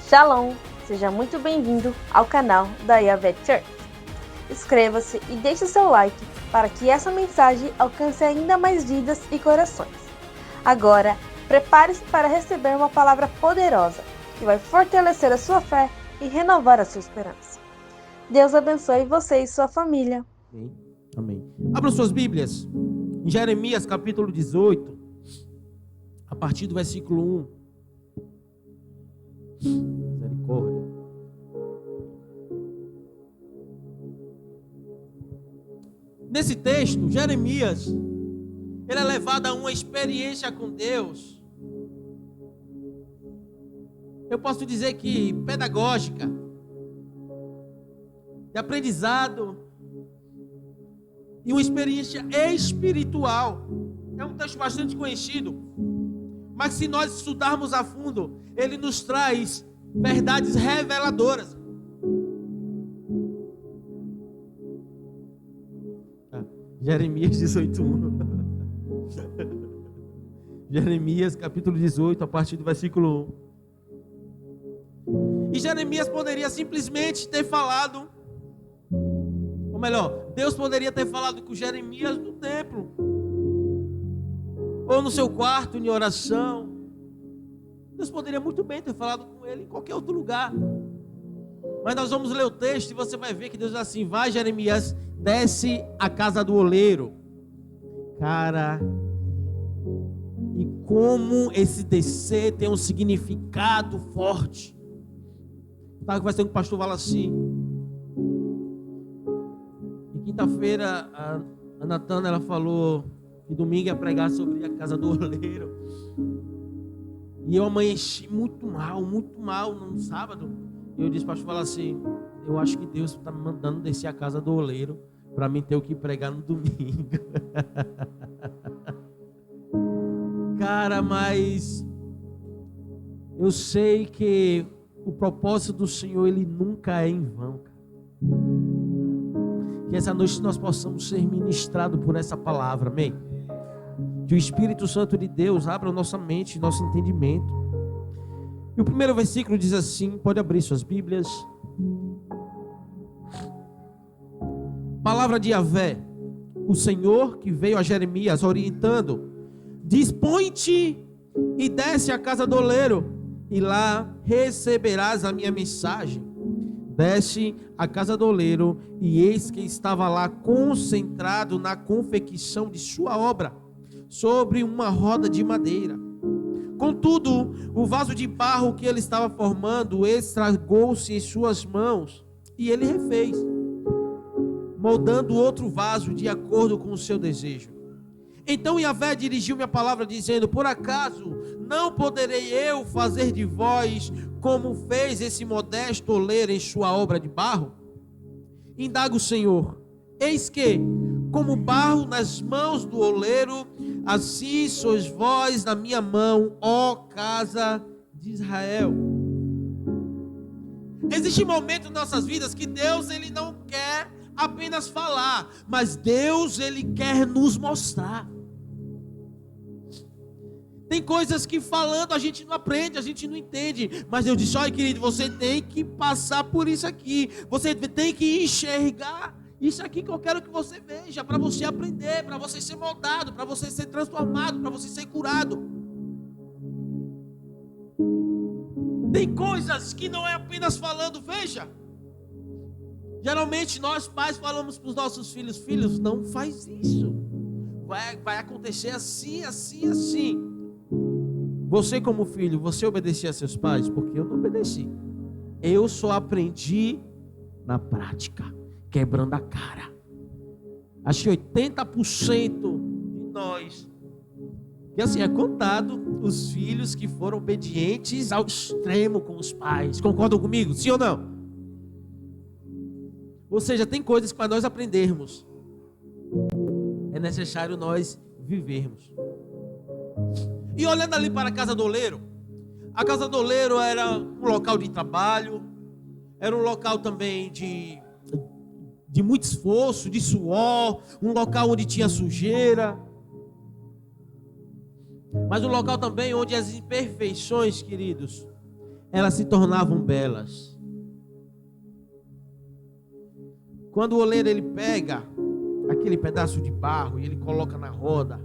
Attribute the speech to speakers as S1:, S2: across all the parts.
S1: Shalom, seja muito bem-vindo ao canal da Yahvé Church. Inscreva-se e deixe seu like para que essa mensagem alcance ainda mais vidas e corações. Agora, prepare-se para receber uma palavra poderosa que vai fortalecer a sua fé e renovar a sua esperança. Deus abençoe você e sua família.
S2: Amém. Abram suas Bíblias em Jeremias capítulo 18, a partir do versículo 1. Misericórdia. Nesse texto, Jeremias, ele é levado a uma experiência com Deus. Eu posso dizer que pedagógica, de aprendizado e uma experiência espiritual. É um texto bastante conhecido, mas se nós estudarmos a fundo, ele nos traz verdades reveladoras. Jeremias 18:1. Jeremias capítulo 18, a partir do versículo 1. E Jeremias poderia simplesmente ter falado, ou melhor, Deus poderia ter falado com Jeremias no templo, ou no seu quarto, em oração. Deus poderia muito bem ter falado com ele em qualquer outro lugar. Mas nós vamos ler o texto e você vai ver que Deus diz assim: vai, Jeremias, desce a casa do oleiro. Cara, e como esse descer tem um significado forte. Estava conversando com o pastor Valassi. E quinta-feira a Natana, ela falou que domingo ia pregar sobre a casa do oleiro. E eu amanheci muito mal no sábado. E eu disse para o pastor Valassi: eu acho que Deus está me mandando descer a casa do oleiro para mim ter o que pregar no domingo. Cara, mas eu sei que o propósito do Senhor, ele nunca é em vão, cara. Que essa noite nós possamos ser ministrados por essa palavra, amém? Que o Espírito Santo de Deus abra nossa mente, nosso entendimento. E o primeiro versículo diz assim, pode abrir suas Bíblias. Palavra de Yahvé, o Senhor que veio a Jeremias orientando: dispõe-te e desce à casa do oleiro, e lá receberás a minha mensagem. Desce à casa do oleiro, e eis que estava lá concentrado na confecção de sua obra, sobre uma roda de madeira. Contudo, o vaso de barro que ele estava formando estragou-se em suas mãos, e ele refez, moldando outro vaso de acordo com o seu desejo. Então Yahvé dirigiu-me a palavra dizendo: por acaso não poderei eu fazer de vós como fez esse modesto oleiro em sua obra de barro? Indaga o Senhor: eis que, como barro nas mãos do oleiro, assim sois vós na minha mão, ó casa de Israel. Existe um momento em nossas vidas que Deus, ele não quer apenas falar, mas Deus, ele quer nos mostrar. Tem coisas que falando a gente não aprende, a gente não entende. Mas Deus disse: olha, querido, você tem que passar por isso aqui. Você tem que enxergar isso aqui que eu quero que você veja, para você aprender, para você ser moldado, para você ser transformado, para você ser curado. Tem coisas que não é apenas falando, veja. Geralmente nós pais falamos para os nossos filhos: filhos, não faz isso. Vai acontecer assim, assim, assim. Você como filho, você obedecia a seus pais? Porque eu não obedeci. Eu só aprendi na prática, quebrando a cara. Acho que 80% de nós, que assim é contado, os filhos que foram obedientes ao extremo com os pais. Concordam comigo? Sim ou não? Ou seja, tem coisas que para nós aprendermos é necessário nós vivermos. E olhando ali para a casa do oleiro, a casa do oleiro era um local de trabalho, era um local também de muito esforço, de suor, um local onde tinha sujeira, mas um local também onde as imperfeições, queridos, elas se tornavam belas. Quando o oleiro ele pega aquele pedaço de barro e ele coloca na roda,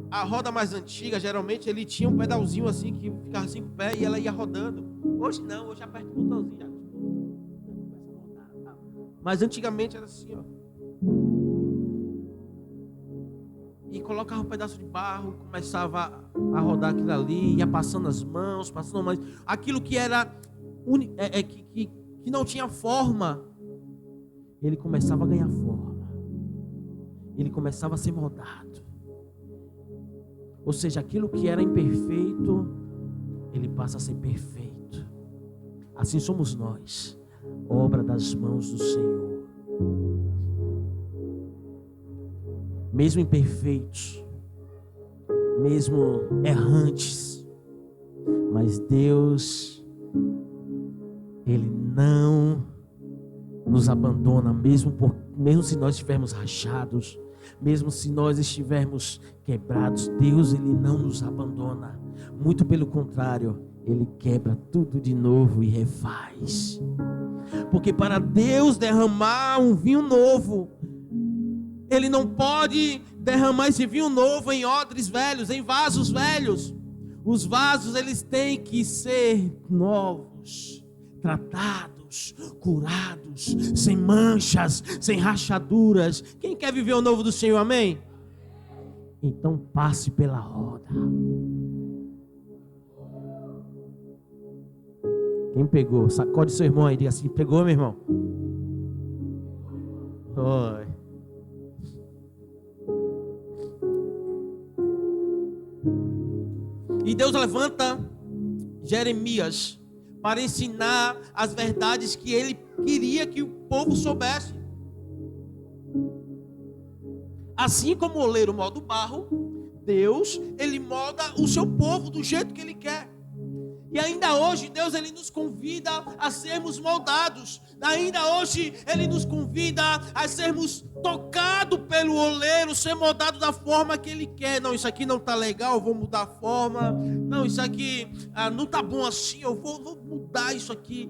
S2: a roda mais antiga, geralmente ele tinha um pedalzinho assim que ficava assim com o pé e ela ia rodando. Hoje não, hoje aperta o botãozinho já. Mas antigamente era assim, ó. E colocava um pedaço de barro, começava a rodar aquilo ali, ia passando as mãos, aquilo que era que não tinha forma, ele começava a ganhar forma. Ele começava a ser moldado. Ou seja, aquilo que era imperfeito, ele passa a ser perfeito. Assim somos nós, obra das mãos do Senhor. Mesmo imperfeitos, mesmo errantes, mas Deus, Ele não nos abandona, mesmo se nós estivermos rachados, mesmo se nós estivermos quebrados, Deus, Ele não nos abandona. Muito pelo contrário, Ele quebra tudo de novo e refaz. Porque para Deus derramar um vinho novo, Ele não pode derramar esse vinho novo em odres velhos, em vasos velhos. Os vasos, eles têm que ser novos, tratados, curados, sem manchas, sem rachaduras. Quem quer viver o novo do Senhor, amém? Então passe pela roda. Quem pegou? Sacode seu irmão aí, diga assim: pegou, meu irmão? Oi. E Deus levanta Jeremias para ensinar as verdades que ele queria que o povo soubesse. Assim como o oleiro molda o barro, Deus, Ele molda o seu povo do jeito que Ele quer. E ainda hoje, Deus, Ele nos convida a sermos moldados. Ainda hoje, Ele nos convida a sermos tocados pelo oleiro, ser moldado da forma que Ele quer. Não, isso aqui não está legal, eu vou mudar a forma. Não, isso aqui não está bom assim, eu vou mudar isso aqui.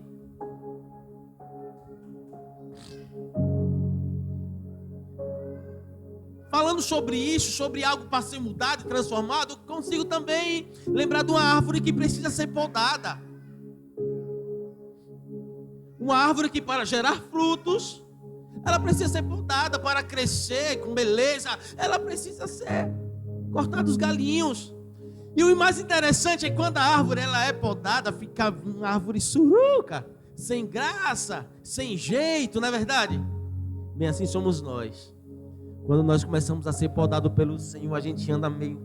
S2: Falando sobre isso, sobre algo para ser mudado e transformado, eu consigo também lembrar de uma árvore que precisa ser podada. Uma árvore que, para gerar frutos, ela precisa ser podada. Para crescer com beleza, ela precisa ser cortada os galinhos. E o mais interessante é que quando a árvore ela é podada, fica uma árvore suruca, sem graça, sem jeito, não é verdade? Bem, assim somos nós. Quando nós começamos a ser podados pelo Senhor, a gente anda meio,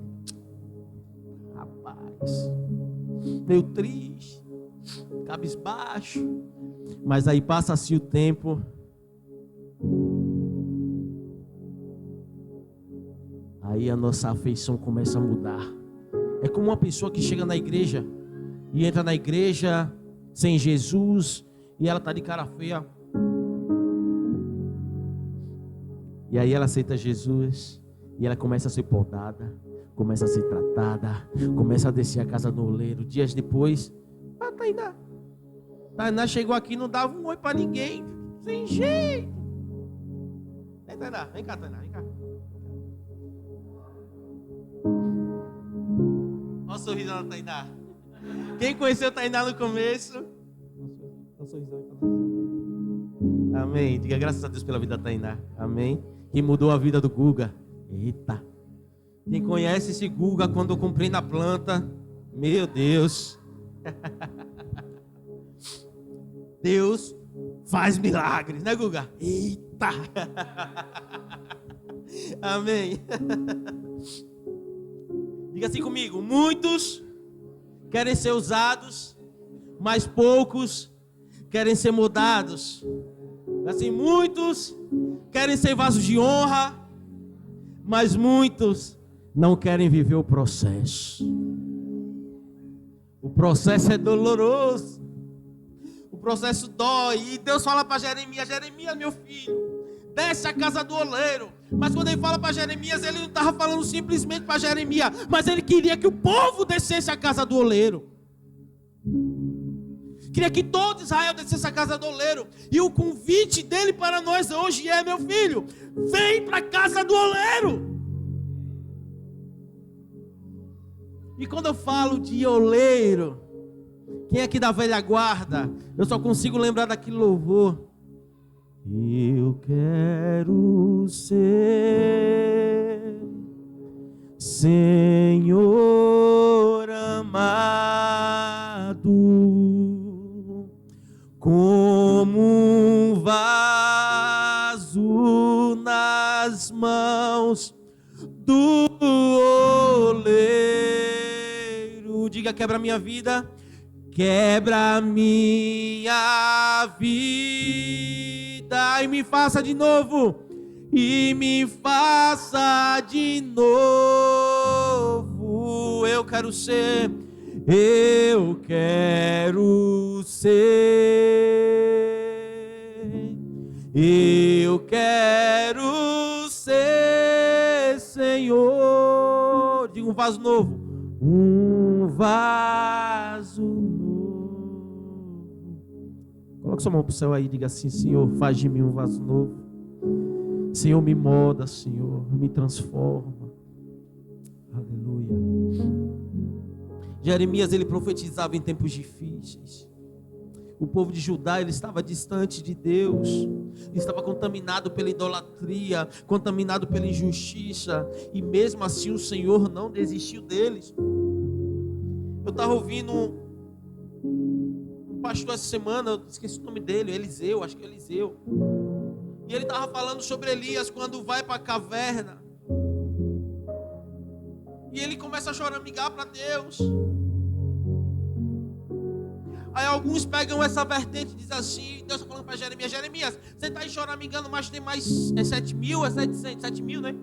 S2: meio triste, cabisbaixo. Mas aí passa-se o tempo, aí a nossa afeição começa a mudar. É como uma pessoa que chega na igreja e entra na igreja sem Jesus e ela está de cara feia. E aí ela aceita Jesus e ela começa a ser podada, começa a ser tratada, começa a descer a casa do oleiro. Dias depois, Tainá chegou aqui, não dava um oi para ninguém, sem jeito. Ei, Tainá, vem cá, Tainá, vem cá. Olha o sorriso da Tainá. Quem conheceu Tainá no começo? Olha o sorriso aí para nós. Amém. Diga graças a Deus pela vida da Tainá. Amém. Que mudou a vida do Guga. Eita. Quem conhece esse Guga quando eu comprei na planta? Meu Deus. Deus faz milagres, né, Guga? Eita. Amém. Diga assim comigo: muitos querem ser usados, mas poucos querem ser mudados. Assim, muitos querem ser vasos de honra, mas muitos não querem viver o processo. O processo é doloroso. O processo dói. E Deus fala para Jeremias: Jeremias, meu filho, desce à casa do oleiro. Mas quando ele fala para Jeremias, ele não estava falando simplesmente para Jeremias, mas ele queria que o povo descesse à casa do oleiro. Queria que todo Israel descesse à casa do oleiro. E o convite dele para nós hoje é: meu filho, vem para a casa do oleiro. E quando eu falo de oleiro, quem é aqui da velha guarda? Eu só consigo lembrar daquele louvor. Eu quero ser Senhor amado, como um vaso nas mãos do oleiro. Diga: quebra minha vida. Quebra minha vida e me faça de novo, e me faça de novo. Eu quero ser Senhor. Diga: um vaso novo. Um vaso novo. Coloque sua mão para o céu aí e diga assim: Senhor, faz de mim um vaso novo. Senhor, me molda, Senhor, me transforma. Aleluia. Jeremias, ele profetizava em tempos difíceis. O povo de Judá, ele estava distante de Deus, estava contaminado pela idolatria, contaminado pela injustiça, e mesmo assim o Senhor não desistiu deles. Eu estava ouvindo um pastor essa semana, eu esqueci o nome dele, Eliseu, acho que é Eliseu, e ele estava falando sobre Elias quando vai para a caverna, e ele começa a choramingar para Deus. Aí alguns pegam essa vertente e dizem assim, Deus está falando para Jeremias: Jeremias, você está aí choramingando, mas tem mais 7 mil, 7 mil, né?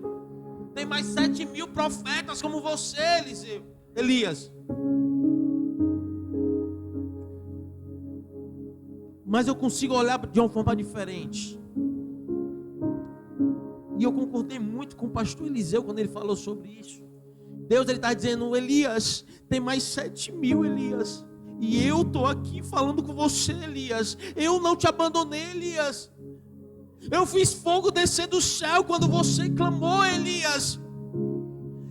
S2: Tem mais 7 mil profetas como você, Elias. Mas eu consigo olhar de uma forma diferente. E eu concordei muito com o pastor Eliseu quando ele falou sobre isso. Deus, ele está dizendo: Elias, tem mais 7 mil, Elias. E eu estou aqui falando com você, Elias. Eu não te abandonei, Elias. Eu fiz fogo descer do céu quando você clamou, Elias.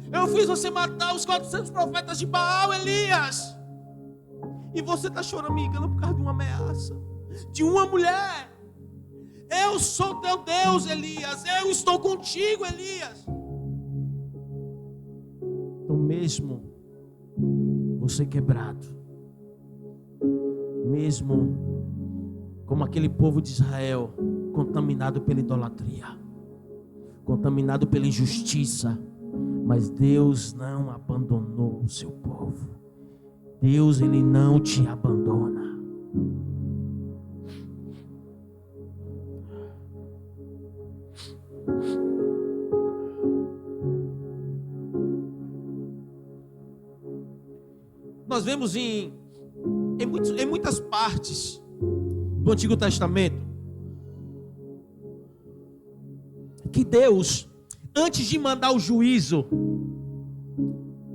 S2: Eu fiz você matar os 400 profetas de Baal, Elias. E você está choramingando por causa de uma ameaça de uma mulher. Eu sou teu Deus, Elias. Eu estou contigo, Elias. Então, mesmo você quebrado, mesmo como aquele povo de Israel, contaminado pela idolatria, contaminado pela injustiça, mas Deus não abandonou o seu povo. Deus, ele não te abandona. Nós vemos em muitas partes do Antigo Testamento que Deus, antes de mandar o juízo,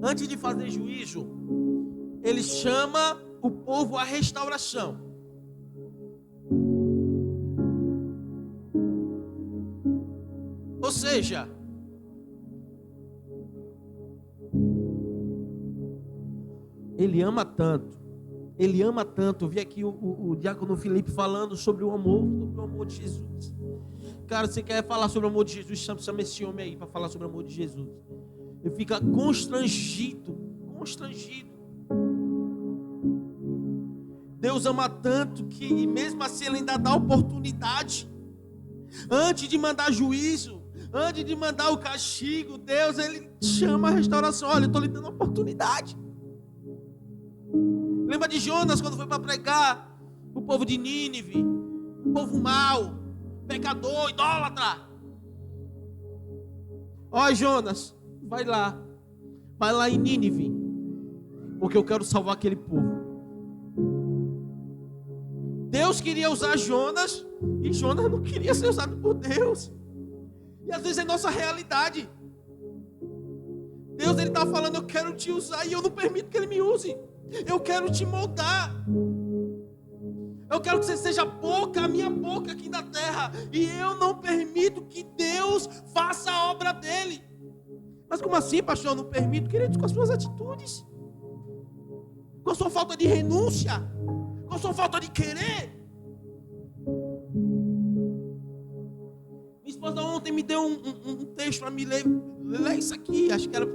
S2: antes de fazer juízo, ele chama o povo à restauração. Ou seja, Ele ama tanto. Eu vi aqui o diácono Felipe falando sobre o amor de Jesus. Cara, você quer falar sobre o amor de Jesus? Chama esse homem aí para falar sobre o amor de Jesus. Ele fica constrangido. Deus ama tanto que mesmo assim ele ainda dá oportunidade. Antes de mandar juízo, antes de mandar o castigo, Deus, ele chama a restauração. Olha, eu estou lhe dando oportunidade. Lembra de Jonas quando foi para pregar o povo de Nínive, o povo mau, pecador, idólatra. Ó, Jonas, vai lá em Nínive, porque eu quero salvar aquele povo. Deus queria usar Jonas e Jonas não queria ser usado por Deus. E às vezes é nossa realidade. Deus, ele está falando, eu quero te usar e eu não permito que ele me use. Eu quero te moldar. Eu quero que você seja a minha boca aqui na terra. E eu não permito que Deus faça a obra dele. Mas como assim, pastor? Eu não permito, queridos, com as suas atitudes, com a sua falta de renúncia, com a sua falta de querer. Minha esposa ontem me deu um texto para me ler. Lê isso aqui, acho que era 1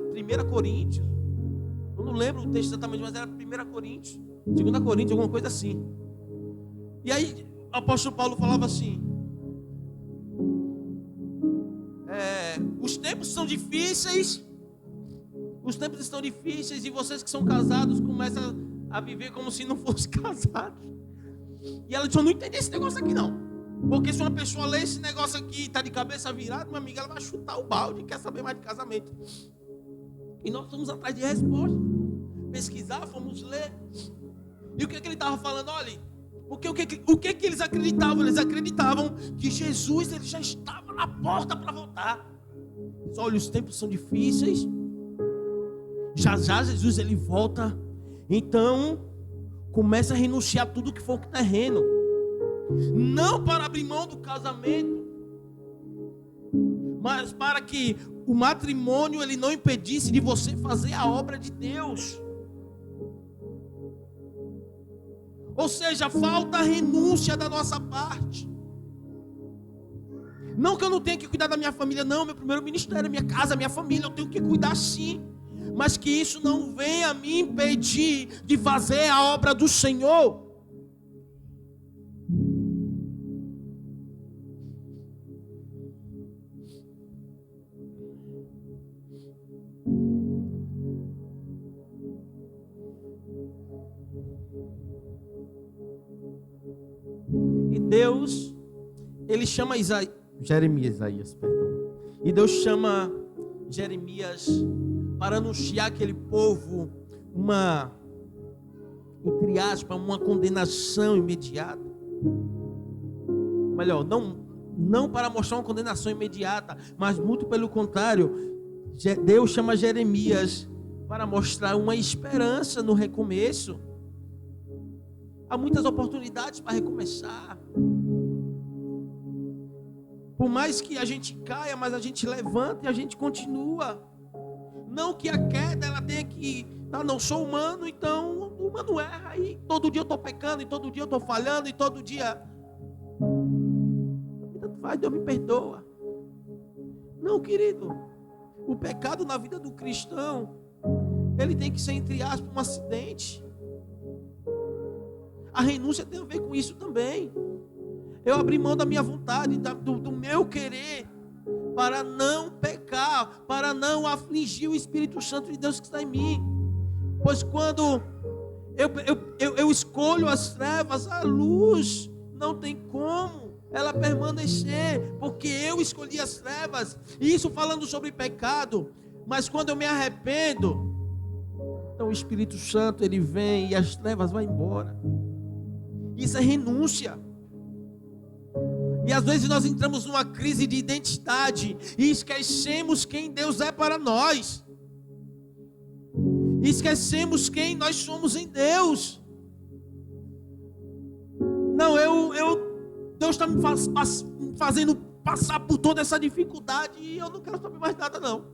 S2: Coríntios. Eu não lembro o texto exatamente, mas era 1 Coríntios, 2 Coríntios, alguma coisa assim. E aí o apóstolo Paulo falava assim: os tempos são difíceis, os tempos estão difíceis, e vocês que são casados começam a viver como se não fossem casados. E ela disse: eu não entendi esse negócio aqui não, porque se uma pessoa lê esse negócio aqui e está de cabeça virada, minha amiga, ela vai chutar o balde e quer saber mais de casamento. E nós fomos atrás de resposta, pesquisar, fomos ler. E o que ele estava falando? Olha, porque o que eles acreditavam? Eles acreditavam que Jesus, ele já estava na porta para voltar. Mas, olha, os tempos são difíceis, já Jesus ele volta. Então começa a renunciar a tudo que for terreno, não para abrir mão do casamento, mas para que o matrimônio ele não impedisse de você fazer a obra de Deus. Ou seja, falta renúncia da nossa parte. Não que eu não tenha que cuidar da minha família, não. Meu primeiro ministério é minha casa, minha família. Eu tenho que cuidar sim. Mas que isso não venha me impedir de fazer a obra do Senhor. E Deus, ele chama Jeremias, perdão. E Deus chama Jeremias para anunciar aquele povo entre aspas, uma condenação imediata. Melhor, não para mostrar uma condenação imediata, mas muito pelo contrário, Deus chama Jeremias para mostrar uma esperança no recomeço. Há muitas oportunidades para recomeçar. Por mais que a gente caia, mas a gente levanta e a gente continua. Não que a queda ela tenha que... não sou humano, então o humano erra. E todo dia eu estou pecando, e todo dia eu estou falhando, e todo dia... Tanto faz, Deus me perdoa. Não, querido. O pecado na vida do cristão, ele tem que ser, entre aspas, um acidente. A renúncia tem a ver com isso também. Eu abri mão da minha vontade, do meu querer, para não pecar, para não afligir o Espírito Santo de Deus que está em mim. Pois quando eu escolho as trevas, a luz não tem como ela permanecer, porque eu escolhi as trevas. E isso falando sobre pecado. Mas quando eu me arrependo, então o Espírito Santo ele vem e as trevas vão embora. Isso é renúncia. E às vezes nós entramos numa crise de identidade e esquecemos quem Deus é para nós. Esquecemos quem nós somos em Deus. Não, Deus está me fazendo passar por toda essa dificuldade e eu não quero saber mais nada, não.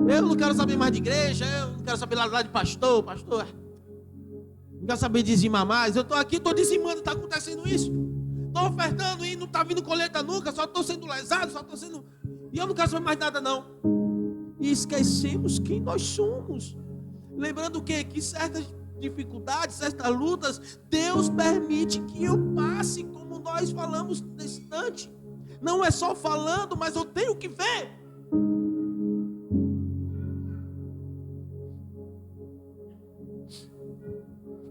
S2: Eu não quero saber mais de igreja, eu não quero saber lá de pastor. Não quero saber dizimar mais. Eu estou aqui, estou dizimando, está acontecendo isso. Estou ofertando e não está vindo colheita nunca, só estou sendo lesado, e eu não quero saber mais nada, não. E esquecemos quem nós somos. Lembrando o quê? Que certas dificuldades, certas lutas, Deus permite que eu passe, como nós falamos nesse instante. Não é só falando, mas eu tenho que ver.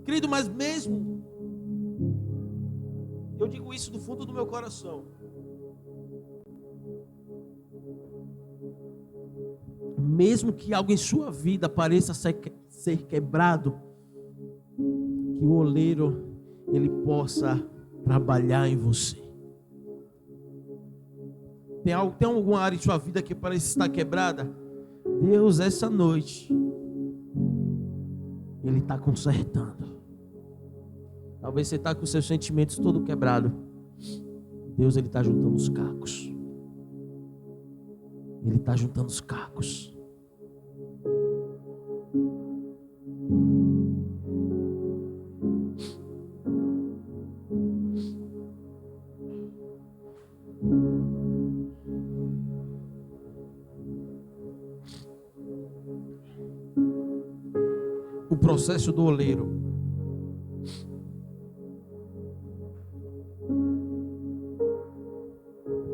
S2: Querido, mas mesmo, eu digo isso do fundo do meu coração, mesmo que algo em sua vida pareça ser quebrado, que o oleiro Ele possa trabalhar em você. Tem alguma área de sua vida que parece estar quebrada? Deus, essa noite, Ele está consertando. Talvez você está com seus sentimentos todo quebrado. Deus, Ele está juntando os cacos. Ele está juntando os cacos. O processo do oleiro.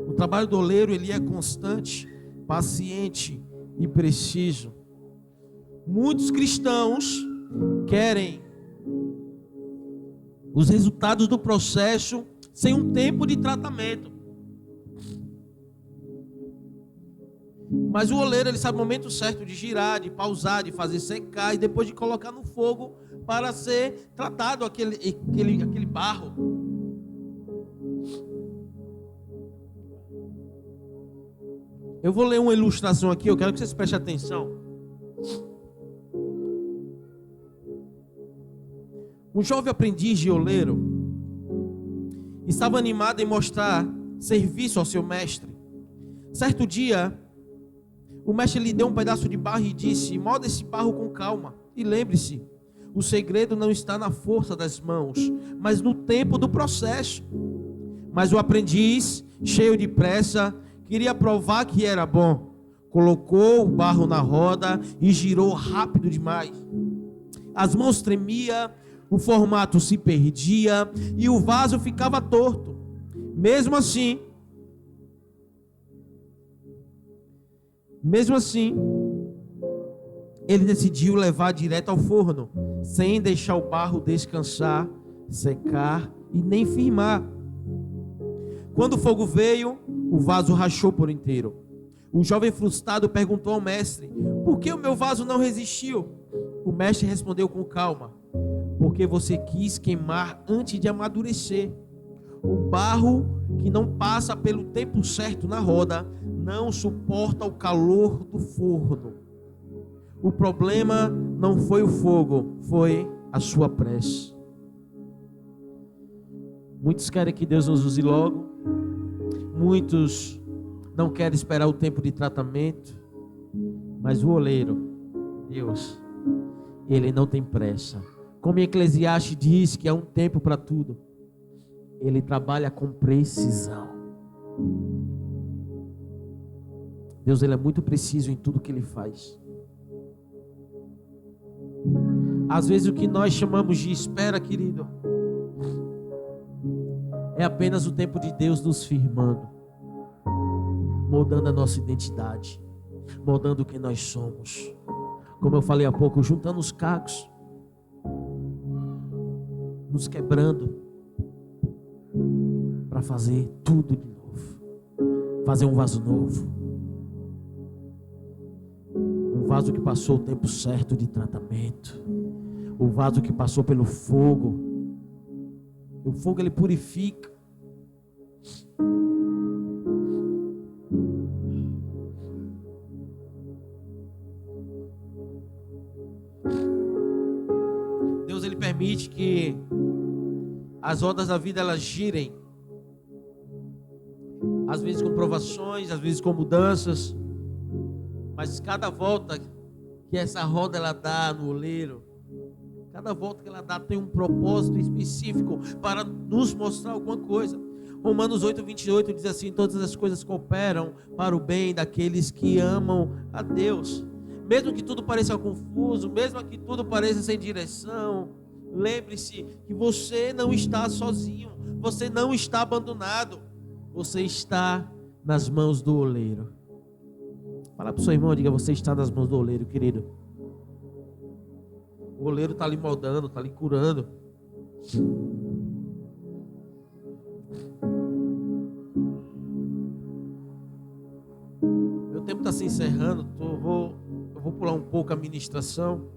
S2: O trabalho do oleiro, ele é constante, paciente e preciso. Muitos cristãos querem os resultados do processo sem um tempo de tratamento. Mas o oleiro, ele sabe o momento certo de girar, de pausar, de fazer secar e depois de colocar no fogo para ser tratado aquele barro. Eu vou ler uma ilustração aqui, eu quero que vocês prestem atenção. Um jovem aprendiz de oleiro estava animado em mostrar serviço ao seu mestre. Certo dia, o mestre lhe deu um pedaço de barro e disse: molde esse barro com calma. E lembre-se, o segredo não está na força das mãos, mas no tempo do processo. Mas o aprendiz, cheio de pressa, queria provar que era bom. Colocou o barro na roda e girou rápido demais. As mãos tremiam, o formato se perdia e o vaso ficava torto. Mesmo assim, ele decidiu levar direto ao forno, sem deixar o barro descansar, secar e nem firmar. Quando o fogo veio, o vaso rachou por inteiro. O jovem frustrado perguntou ao mestre: por que o meu vaso não resistiu? O mestre respondeu com calma: porque você quis queimar antes de amadurecer. O barro que não passa pelo tempo certo na roda não suporta o calor do forno. O problema não foi o fogo, foi a sua pressa. Muitos querem que Deus nos use logo. Muitos não querem esperar o tempo de tratamento. Mas o oleiro, Deus, Ele não tem pressa. Como em Eclesiastes diz que há um tempo para tudo. Ele trabalha com precisão. Deus, Ele é muito preciso em tudo que Ele faz. Às vezes o que nós chamamos de espera, querido, é apenas o tempo de Deus nos firmando, moldando a nossa identidade, moldando quem nós somos. Como eu falei há pouco, juntando os cacos, nos quebrando, para fazer tudo de novo, fazer um vaso novo, um vaso que passou o tempo certo de tratamento, o vaso que passou pelo fogo. O fogo, ele purifica. Deus, ele permite que as rodas da vida elas girem, às vezes com provações, às vezes com mudanças, mas cada volta que essa roda ela dá no oleiro, cada volta que ela dá tem um propósito específico para nos mostrar alguma coisa. Romanos 8:28 diz assim: todas as coisas cooperam para o bem daqueles que amam a Deus. Mesmo que tudo pareça confuso, mesmo que tudo pareça sem direção, lembre-se que você não está sozinho, você não está abandonado, você está nas mãos do oleiro. Fala para o seu irmão, diga: você está nas mãos do oleiro, querido. O oleiro está lhe moldando, está lhe curando. Meu tempo está se encerrando, eu vou pular um pouco a ministração.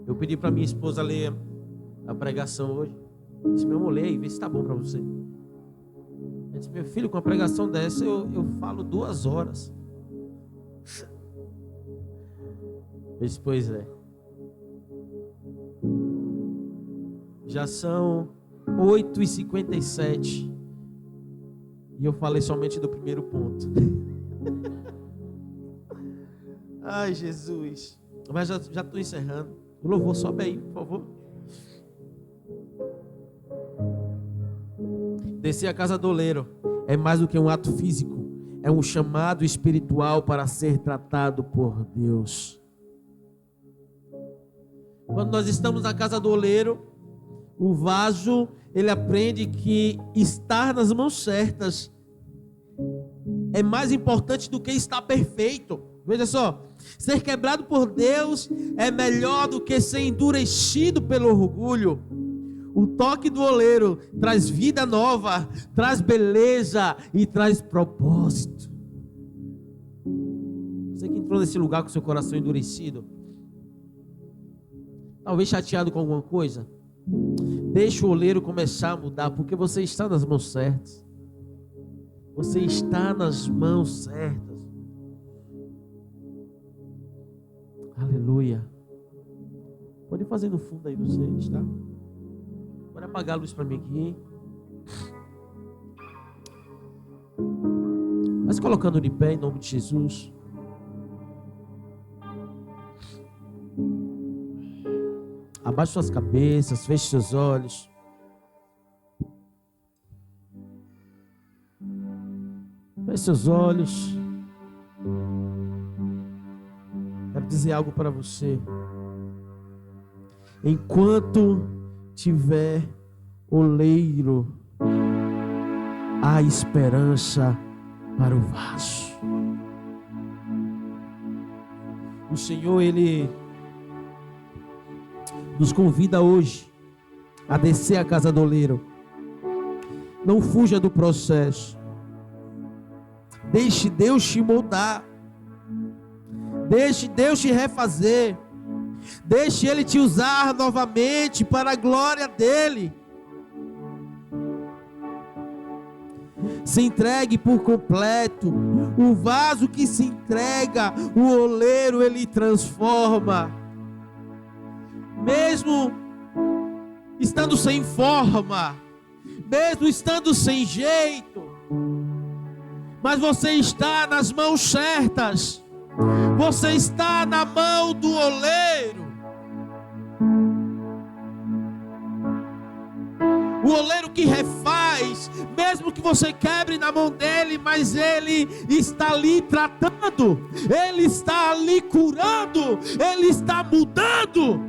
S2: Eu pedi para minha esposa ler a pregação hoje. Eu disse: meu amor, lê aí, vê se está bom para você. Eu disse: meu filho, com a pregação dessa eu falo 2 horas. Eu disse: pois é. Já são 8h57 e eu falei somente do primeiro ponto. Ai, Jesus. Mas já estou encerrando. O louvor sobe aí, por favor. Descer a casa do oleiro é mais do que um ato físico. É um chamado espiritual para ser tratado por Deus. Quando nós estamos na casa do oleiro, o vaso, ele aprende que estar nas mãos certas é mais importante do que estar perfeito. Veja só, ser quebrado por Deus é melhor do que ser endurecido pelo orgulho. O toque do oleiro traz vida nova, traz beleza e traz propósito. Você que entrou nesse lugar com seu coração endurecido, talvez chateado com alguma coisa, deixa o oleiro começar a mudar, porque você está nas mãos certas. Você está nas mãos certas. Aleluia. Pode fazer no fundo aí vocês, tá? Pode apagar a luz para mim aqui. Mas colocando de pé em nome de Jesus. Abaixe suas cabeças, feche seus olhos. Feche seus olhos. Quero dizer algo para você. Enquanto tiver oleiro, há esperança para o vaso. O Senhor, Ele nos convida hoje a descer a casa do oleiro. Não fuja do processo. Deixe Deus te moldar. Deixe Deus te refazer. Deixe Ele te usar novamente para a glória dEle. Se entregue por completo. O vaso que se entrega, o oleiro ele transforma. Mesmo estando sem forma, mesmo estando sem jeito, mas você está nas mãos certas. Você está na mão do oleiro. O oleiro que refaz, mesmo que você quebre na mão dele, mas ele está ali tratando, ele está ali curando, ele está mudando.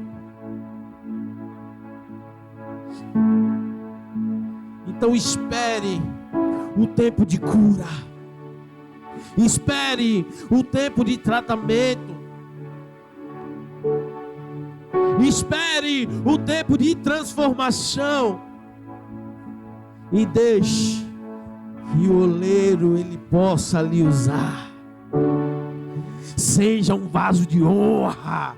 S2: Então espere o tempo de cura. Espere o tempo de tratamento. Espere o tempo de transformação. E deixe que o oleiro ele possa lhe usar. Seja um vaso de honra.